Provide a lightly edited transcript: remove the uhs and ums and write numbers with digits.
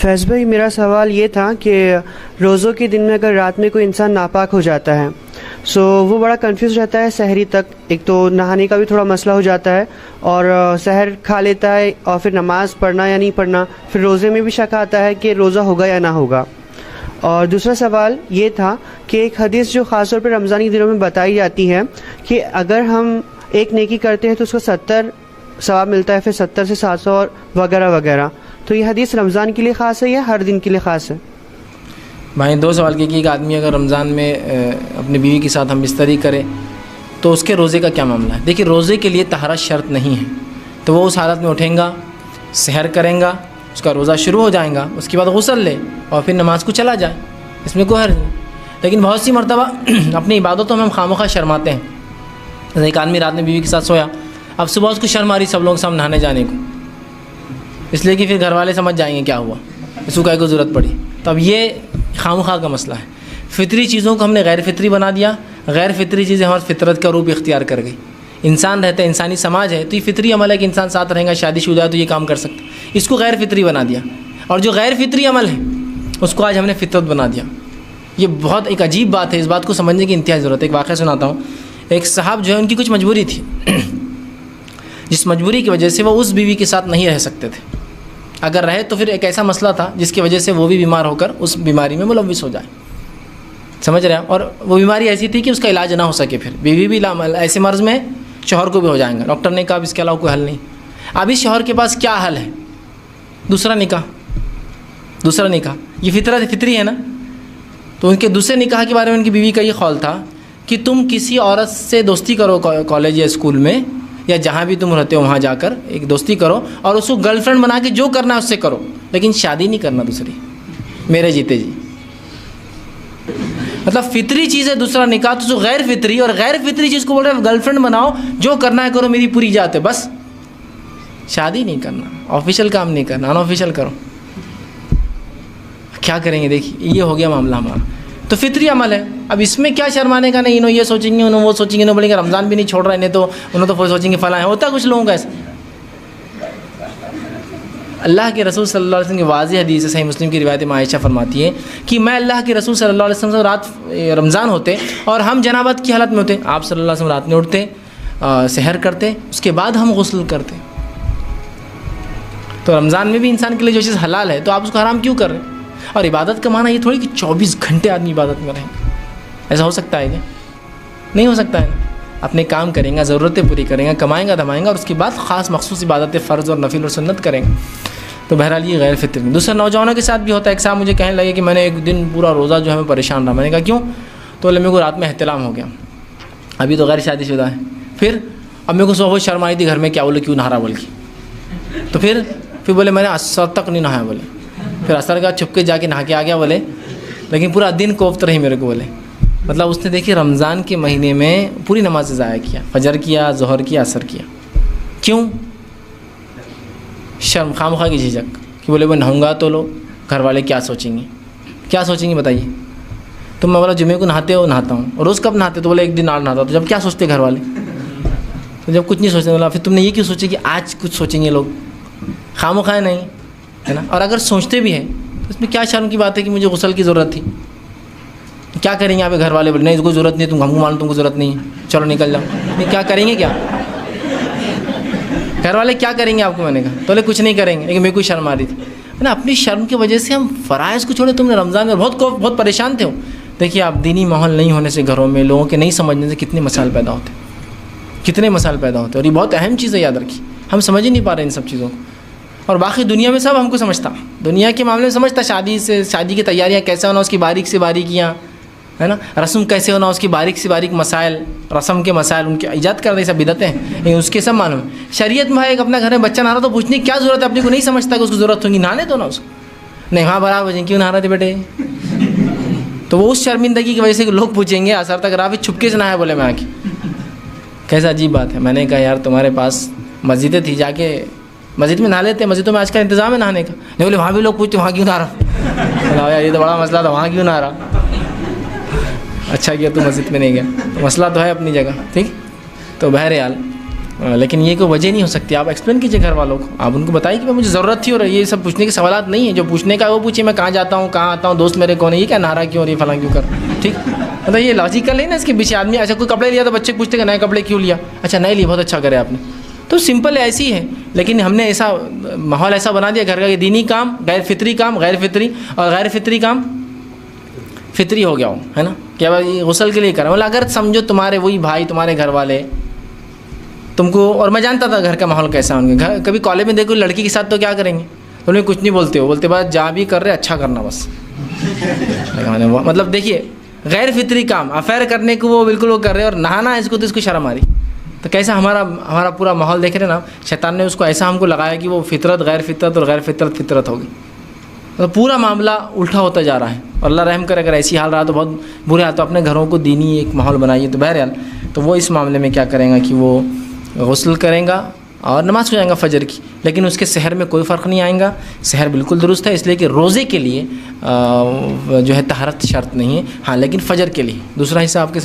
फैज़ भाई, मेरा सवाल ये था कि रोज़ों के दिन में अगर रात में कोई इंसान नापाक हो जाता है वो बड़ा कंफ्यूज रहता है सहरी तक। एक तो नहाने का भी थोड़ा मसला हो जाता है और सहर खा लेता है और फिर नमाज़ पढ़ना या नहीं पढ़ना, फिर रोज़े में भी शक आता है कि रोज़ा होगा या ना होगा। और दूसरा सवाल ये था कि एक हदीस जो ख़ास तौर पर रमज़ानी दिनों में बताई जाती है कि अगर हम एक नेकी करते हैं तो उसको 70 सवाब मिलता है, फिर 70 से 700 और वगैरह वगैरह। तो ये हदीस रमज़ान के लिए ख़ास है या हर दिन के लिए ख़ास है? भाई दो सवाल किए कि एक आदमी अगर रमज़ान में अपनी बीवी के साथ हम बिस्तरी करे तो उसके रोज़े का क्या मामला है। देखिए, रोज़े के लिए तहरा शर्त नहीं है, तो वो उस हालत में उठेगा, सहर करेगा, उसका रोज़ा शुरू हो जाएगा, उसके बाद गुस्ल ले और फिर नमाज को चला जाए, इसमें कोई हर्ज नहीं। लेकिन बहुत सी मरतबा अपनी इबादतों में हम खामोखा शर्माते हैं। जैसे एक आदमी रात में बीवी के साथ सोया, अब सुबह उसको शर्म आ रही सब लोग सामने नहाने जाने को, इसलिए कि फिर घर वाले समझ जाएंगे क्या हुआ, इसको क्या को ज़रूरत पड़ी। तो अब ये खामखा का मसला है। फ़ितरी चीज़ों को हमने गैर फ़ितरी बना दिया, गैर फ़ितरी चीज़ें हमारी फितरत का रूप इख्तियार कर गई। इंसान रहता है, इंसानी समाज है, तो ये फ़ितरी अमल है कि इंसान साथ रहेगा, शादीशुदा है तो ये काम कर सकता, इसको गैर फ़ितरी बना दिया। और जो गैर फ़ितरी अमल है उसको आज हमने फितरत बना दिया। ये बहुत एक अजीब बात है, इस बात को समझने की इंतहाई ज़रूरत है। एक वाक़या सुनाता हूँ। एक साहब जो है, उनकी कुछ मजबूरी थी जिस मजबूरी की वजह से वो उस बीवी के साथ नहीं रह सकते थे। अगर रहे तो फिर एक ऐसा मसला था जिसकी वजह से वो भी बीमार होकर उस बीमारी में मुलव्विस हो जाए, समझ रहे हैं। और वो बीमारी ऐसी थी कि उसका इलाज ना हो सके, फिर बीवी भी ऐसे मर्ज़ में शौहर को भी हो जाएंगे। डॉक्टर ने कहा अब इसके अलावा कोई हल नहीं। अब इस शौहर के पास क्या हल है? दूसरा निकाह। दूसरा निकाह ये फितरी है ना। तो उनके दूसरे निकाह के बारे में उनकी बीवी का ये ख्याल था कि तुम किसी औरत से दोस्ती करो, कॉलेज या स्कूल में या जहाँ भी तुम रहते हो वहाँ जाकर एक दोस्ती करो और उसको गर्लफ्रेंड बना के जो करना है उससे करो, लेकिन शादी नहीं करना दूसरी, मेरे जीते जी। मतलब फितरी चीज़ है दूसरा निकाह, तो जो गैर फितरी और गैर फितरी चीज़ को बोल रहे हैं गर्लफ्रेंड बनाओ, जो करना है करो, मेरी पूरी जात है, बस शादी नहीं करना, ऑफिशियल काम नहीं करना, अनऑफिशियल करो। क्या करेंगे? देखिए, ये हो गया मामला हमारा। तो फितरी अमल है। अब इसमें क्या शर्माने का नहीं, इन्होंने ये सोचेंगे, उन्होंने वो सोचेंगे, इन्होंने बोलेंगे रमज़ान भी नहीं छोड़ रहे, नहीं तो उन्होंने तो सोचेंगे फला है। होता कुछ लोगों का ऐसा। अल्लाह के रसूल सल्लल्लाहु अलैहि वसल्लम की वाज़ेह हदीस है, सही मुस्लिम की रिवायत में आयशा फरमाती है कि मैं अल्लाह के रसूल सल्लल्लाहु अलैहि वसल्लम रात रमज़ान होते और हम जनाबत की हालत में होते, आप सल्लल्लाहु अलैहि वसल्लम रात में उठते, सहर करते, उसके बाद हम गुस्ल करते। तो रमज़ान में भी इंसान के लिए जो चीज़ हलाल है तो आप उसको हराम क्यों कर रहे हैं? और इबादत का माना ये थोड़ी कि 24 घंटे आदमी इबादत में रहेंगे। ऐसा हो सकता है क्या? नहीं हो सकता है। अपने काम करेंगे, ज़रूरतें पूरी करेंगे, कमाएंगा धमाएंगा और उसके बाद ख़ास मखसूस इबादतें फ़र्ज़ और नफिल और सुन्नत करेंगे। तो बहरहाल ये गैर फितरी। दूसरा नौजवानों के साथ भी होता है। एक साहब मुझे कहने लगे कि मैंने एक दिन पूरा रोज़ा जो है मैं परेशान रहा। मैंने कहा क्यों? तो बोले मेरे को रात में एहतिलाम हो गया, अभी तो गैर शादीशुदा है। फिर अब मेरे को सुबह शर्म आई थी घर में, क्या बोले क्यों नहा रहा बोल के। तो फिर बोले मैंने असर तक नहीं नहाया, बोले फिर असर का छुप के जाके नहा के आ गया, बोले लेकिन पूरा दिन कोफ्त रही मेरे को, बोले मतलब उसने देखिए रमज़ान के महीने में पूरी नमाज ज़ाया किया, फजर किया, ज़ोहर किया, असर किया। क्यों? शर्म, खामखा की झिझक कि बोले वो नहाऊंगा तो लोग घर वाले क्या सोचेंगे, क्या सोचेंगे बताइए। तो मैं बोला जुमे को नहाते हो? नहाता हूँ। और रोज़ कब नहाते? तो बोले एक दिन और नहाता। तो जब क्या सोचते घर वाले? तो जब कुछ नहीं सोचते। बोला फिर तुमने ये क्यों सोचे कि आज कुछ सोचेंगे लोग? खामखा नहीं है ना। और अगर सोचते भी हैं तो इसमें क्या शर्म की बात है कि मुझे गुस्ल की ज़रूरत थी, क्या करेंगे यहाँ पे? घर वाले बोले नहीं इसको ज़रूरत नहीं, तुम हमको मालूम तुमको ज़रूरत नहीं है, चलो निकल जाओ। नहीं क्या करेंगे? क्या घर वाले क्या करेंगे आपको? मैंने कहा तो बोले कुछ नहीं करेंगे, लेकिन मेरे को शर्म आ रही थी ना। अपनी शर्म की वजह से हम फ़राइज़ को छोड़े। तुमने रमज़ान में बहुत परेशान थे हो। देखिए आप दीनी माहौल नहीं होने से, घरों में लोगों के नहीं समझने से कितने मसाइल पैदा होते, कितने मसाइल पैदा होते। और ये बहुत अहम चीज़ है, याद रखिए। हम समझ ही नहीं पा रहे इन सब चीज़ों को। और बाकी दुनिया में सब हमको समझता, दुनिया के मामले में समझता, शादी की तैयारियां कैसे होना उसकी बारीक से बारीकियाँ, है ना, रस्म कैसे होना उसकी बारीक से बारीक मसाइल, रस्म के मसाइल उनके ईजाद कर दे, सब बिदतें हैं, लेकिन उसके सब मालूम है। शरीयत में एक अपना घर में बच्चा नहा रहा तो पूछने की क्या ज़रूरत है? अपने को नहीं समझता कि उसको ज़रूरत होगी, नहाने दो ना उसको। नहीं हाँ बराबर, क्यों नहा रहे थे बेटे? तो वो उस शर्मिंदगी की वजह से लोग पूछेंगे असर तक रहा, छुपके से नहाया, बोले मैं आके। कैसा अजीब बात है। मैंने कहा यार तुम्हारे पास मस्जिदें थी, जाके मस्जिद में नहा लेते। मस्जिदों में आज का इंतज़ाम है नहाने का। नहीं बोले वहाँ भी लोग पूछते वहाँ क्यों नहा रहा? यार ये तो बड़ा मसला था, वहाँ क्यों नहा रहा? अच्छा किया तू मस्जिद में नहीं गया, तो मसला तो है अपनी जगह, ठीक। तो बहरहाल लेकिन ये कोई वजह नहीं हो सकती। आप एक्सप्लेन कीजिए घर वालों को, आप उनको बताइए कि भाई मुझे ज़रूरत थी और ये सब पूछने के सवालात नहीं है। जो पूछने का वो पूछिए, मैं कहाँ जाता हूँ, कहाँ आता हूँ, दोस्त मेरे कौन है, ये क्या नारा क्यों और ये फलां क्यों कर, ठीक। मतलब ये लॉजिकल है ना इसके पीछे। आदमी अच्छा कोई कपड़े लिया तो बच्चे पूछते हैं नए कपड़े क्यों लिया, अच्छा नए लिए, बहुत अच्छा करे आपने। तो सिंपल ऐसी ही है। लेकिन हमने ऐसा माहौल ऐसा बना दिया घर का कि दीनी काम गैर फितरी काम गैर फितरी, और गैर फितरी काम फितरी हो गया हो, है ना। क्या भाई गुस्ल के लिए कर रहा हूँ, अगर समझो तुम्हारे वही भाई, तुम्हारे घर वाले तुमको, और मैं जानता था घर का माहौल कैसा उनके घर। कभी कॉलेज में देखो लड़की के साथ तो क्या करेंगे, तो उन्हें कुछ नहीं बोलते हो, बोलते बस जहाँ भी कर रहे अच्छा करना बस। मतलब देखिए गैर फितरी काम, अफेयर करने को वो बिल्कुल वो कर रहे हैं, और नहाना इसको तो इसको शर्म आ रही। तो कैसा हमारा पूरा माहौल देख रहे हैं ना, शैतान ने उसको ऐसा हमको लगाया कि वो फितरत गैर फितरत और गैर फितरत फितरत होगी। तो पूरा मामला उल्टा होता जा रहा है। और अल्लाह रहम करे, अगर ऐसी हाल रहा तो बहुत बुरे हाल। तो अपने घरों को दीनी एक माहौल बनाइए। तो बहरहाल तो वो इस मामले में क्या करेगा कि वो गुस्ल करेगा और नमाज़ हो जाएगा फ़जर की, लेकिन उसके सहर में कोई फ़र्क नहीं आएगा। सहर बिल्कुल दुरुस्त है, इसलिए कि रोज़े के लिए जो है तहरत शर्त नहीं है। हाँ, लेकिन फ़जर के लिए दूसरा हिस्सा आपके